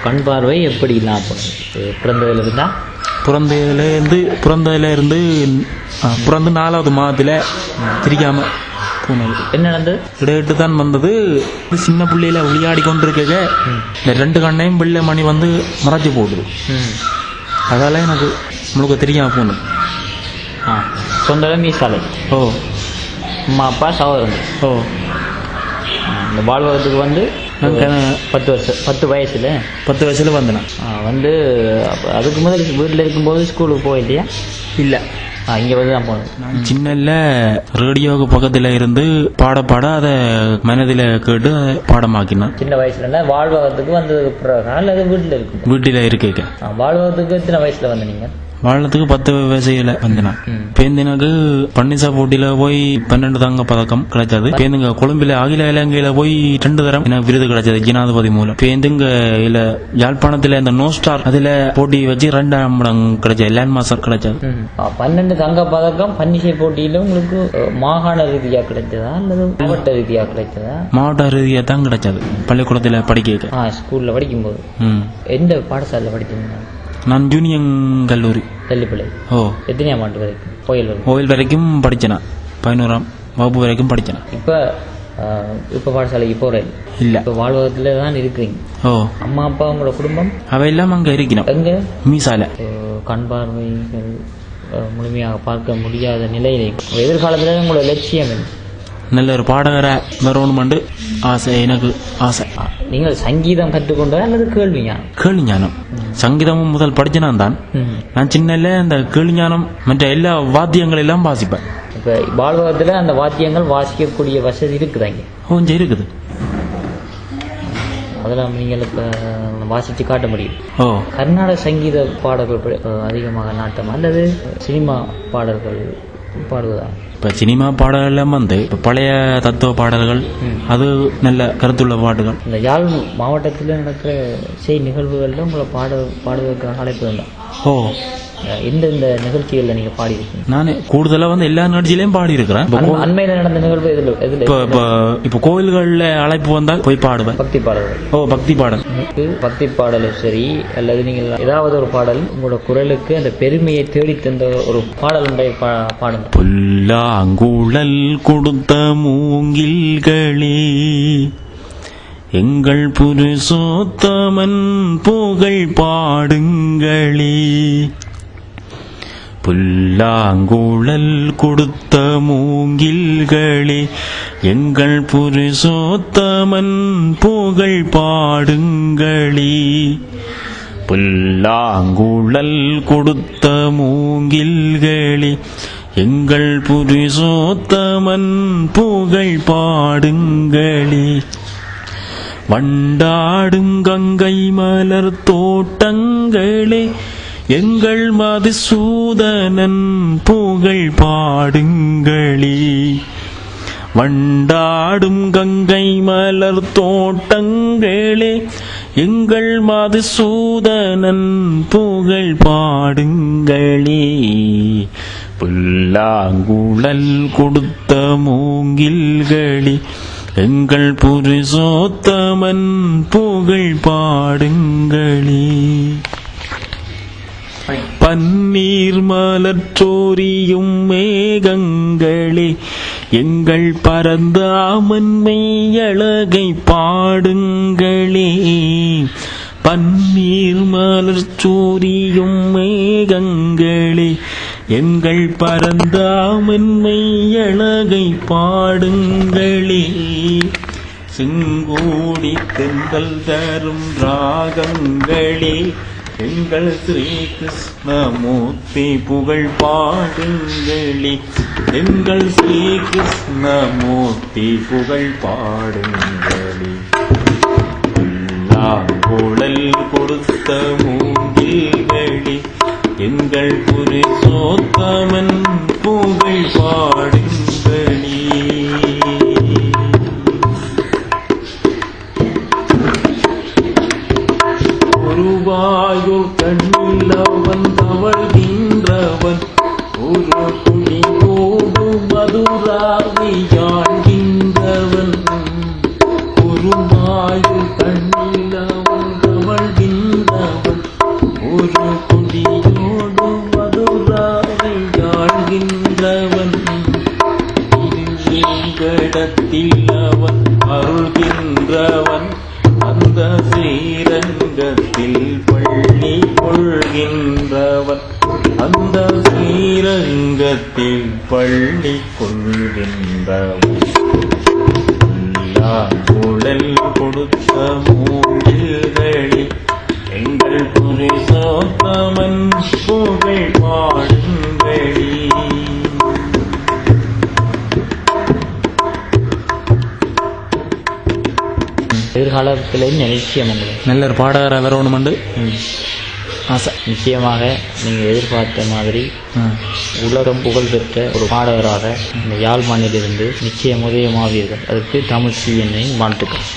கண் பார்வை எப்படி இல்லாம பிறந்ததுலேருந்தா? பிறந்ததுலேருந்து பிறந்து 4வது மாதத்தில் திரிக்காமல் போனது. என்ன நடந்தது? இடையிட்டு தான் வந்தது. சின்ன பிள்ளையில விளையாடி கொண்டிருக்க இந்த 2 கண்ணையும் வெள்ளை மணி வந்து மறைச்சி போடுது. அதால எனக்கு முழுக்க தெரியாமல் போனது. சொந்த மீசாலை. ஓ. அம்மா அப்பா சகோதரன். ஓ. இந்த வாழ்வதற்கு வந்து 10 வயசில் வந்தேன். வந்து அதுக்கு முதல் வீட்டில் இருக்கும்போது ஸ்கூலுக்கு போயில்லையா? இல்லை, இங்கே வந்து தான் போனது. நான் சின்னல்ல ரேடியோவுக்கு பக்கத்தில் இருந்து பாட அதை மனதில் கேட்டு அதை பாடமாக்கினேன். சின்ன வயசுல வாழ்வகத்துக்கு வந்ததுக்கு பிறகு அல்லது வீட்டில் இருக்கேன். வாழ்வகத்துக்கு எத்தனை வயசுல வந்து நீங்கள்? வாழ்றதுக்கு 10 வயசுல வந்தேன். பேந்தினக்கு பன்னிசா போட்டியில போய் 12 தங்க பதக்கம் கிடைச்சது. பேந்துங்க கொழும்பில அகில இலங்கையில போய் 2 தரம் எனக்கு விருது கிடைச்சது ஜனாதிபதி மூலம். பேந்துங்க இல்ல யாழ்ப்பாணத்துல இந்த நோ ஸ்டார் அதுல போட்டி வச்சு 2ஆம் இடம் கிடைச்சது. லேண்ட் மாஸ்டர் கிடைச்சது. 12 தங்க பதக்கம் பன்னிசை போட்டியில உங்களுக்கு மாகாண ரீதியா கிடைச்சதா அல்லது மாவட்ட ரீதியா கிடைச்சதா? மாவட்ட ரீதியா தான் கிடைச்சது. பள்ளிக்கூடத்துல படிக்க ஸ்கூல்ல படிக்கும்போது. எந்த பாடசாலையில படிச்சீங்க? நான் ஜூனியர் கல்லூரி தெல்லிப்பளை. ஓ. எத்தனையாம் ஆண்டு வரைக்கும்? கோயில் வரைக்கும் படிச்சேன். 11ஆம் வகுப்பு வரைக்கும் படிச்சேன். இப்ப பாடசாலைக்கு போறேன் இல்ல? இப்ப வாழ்வகத்துல தான் இருக்கிறீங்க. ஓ. அம்மா அப்பா உங்களோட குடும்பம் அவையெல்லாம் அங்க இருக்கணும். எங்க? மீசால. கண் பார்வைகள் முழுமையாக பார்க்க முடியாத நிலையில எதிர்காலத்துல உங்களோட லட்சியம் என்ன? நல்ல ஒரு பாடகரை வரணுமென்று ஆசை. எனக்கு ஆசை. நீங்கள் சங்கீதம் கற்றுக்கொண்டா அல்லது கேள்வி ஞானம்? சங்கீதமும் முதல் படிச்சனான் தான். நான் சின்னல இந்த கேள்வி ஞானம் மற்ற எல்லா வாத்தியங்கள் எல்லாம் வாசிப்பேன். இப்ப வாழ்வகத்துல அந்த வாத்தியங்கள் வாசிக்கக்கூடிய வசதி இருக்குதாங்க? கொஞ்சம் இருக்குது. அதெல்லாம் நீங்கள் இப்ப வாசிச்சு காட்ட முடியும். ஓ. கர்நாடக சங்கீத பாடல்கள் அதிகமாக நாட்டம் அல்லது சினிமா பாடல்கள் பாடுவதா? இப்ப சினிமா பாடல்கள் வந்து பழைய தத்துவ பாடல்கள், அது நல்ல கருத்துள்ள பாட்டுகள். இந்த யாழ் மாவட்டத்தில் நடக்கிற நிகழ்வுகள்ல உங்களை பாடுவதற்கான அழைப்பு வேண்டாம். ஓ. எந்தெந்த நிகழ்ச்சிகள்ல நீங்க பாடி இருக்கீங்க? நான் கூடுதலா வந்து எல்லா நிகழ்ச்சியிலையும் பாடி இருக்கிறேன். அண்மையில நடந்த நிகழ்வு எதுல? இப்ப கோயில்கள்ல அழைப்பு வந்தால் போய் பாடுவேன். பக்தி பாடல்கள். ஓ, பக்தி பாடல். பக்தி பாடலும் சரி அல்லது நீங்கள் ஏதாவது ஒரு பாடல் உங்களோட குரலுக்கு அந்த பெருமையை தேடி தந்த ஒரு பாடல் ஒன்றை பாடுங்க. புல்லாங்குழல் கொடுத்த மூங்கில்களே, எங்கள் புருஷோத்தமன் புகழ் பாடுங்களே. புல்லாங்குழல் கொடுத்த மூங்கில்களே, எங்கள் புருஷோத்தமன் புகழ் பாடுங்களே. புல்லாங்குழல் கொடுத்த மூங்கில்களே, எங்கள் புருஷோத்தமன் புகழ் பாடுங்களே. வண்டாடும் கங்கை மலர் தோட்டங்களே, எங்கள் மதுசூதனன் புகழ் பாடுங்களே. வண்டாடும் கங்கை மலர் தோட்டங்களே, எங்கள் மதுசூதனன் புகழ் பாடுங்களே. புல்லாங்குழல் கொடுத்த மூங்கில்களே, எங்கள் புருஷோத்தமன் புகழ் பாடுங்களே. பன்னீர் மலர்ச்சோரியும் மேகங்களே, எங்கள் பரந்தாமன் மெய்யழகை பாடுங்களே. பன்னீர் மலர்ச்சோரியும் மேகங்களே, எங்கள் பரந்தாமன் மெய்யழகை பாடுங்களே. செங்கோடி தென்றல் தரும் ராகங்களே, எங்கள் ஸ்ரீ கிருஷ்ணமூர்த்தி புகழ் பாடுங்களே. எங்கள் ஸ்ரீ கிருஷ்ணமூர்த்தி புகழ் பாடுங்களே. புல்லாங்குழல் கொடுத்த மூங்கில்களே, எங்கள் புருஷோத்தமன் புகழ் பாடுங்களே. ஒருவாயூர் கண்ணில் அவன் தவழ்கின்றவன், ஒரு குடி கோடு மதுராவை ஆழ்கின்றவன். ஒருவாயூர் கண்ணில் அவன் தவழ்கின்ற ஸ்ரீரங்கத்தில் அவன் அருள்கின்றவன் அந்த ஸ்ரீரங்கத்தில் பள்ளி கொள்கின்றவன் அந்த ஸ்ரீரங்கத்தில் பள்ளி கொள்கின்றவன் குழல் கொடுத்த மூங்கில்களி எங்கள் புரிசோத்தமன் புகழ் பாடுங்களி. எதிர்காலத்தில் நிச்சயம் உங்களுக்கு நல்ல ஒரு பாடகராக வரணுமெண்டு ஆசை. நிச்சயமாக நீங்கள் எதிர்பார்த்த மாதிரி உலகம் புகழ்பெற்ற ஒரு பாடகராக இந்த யாழ் மண்ணிலிருந்து நிச்சயம் உதயமாவீர்கள். அதற்கு தமிழ் CNN வாழ்த்துக்கள்.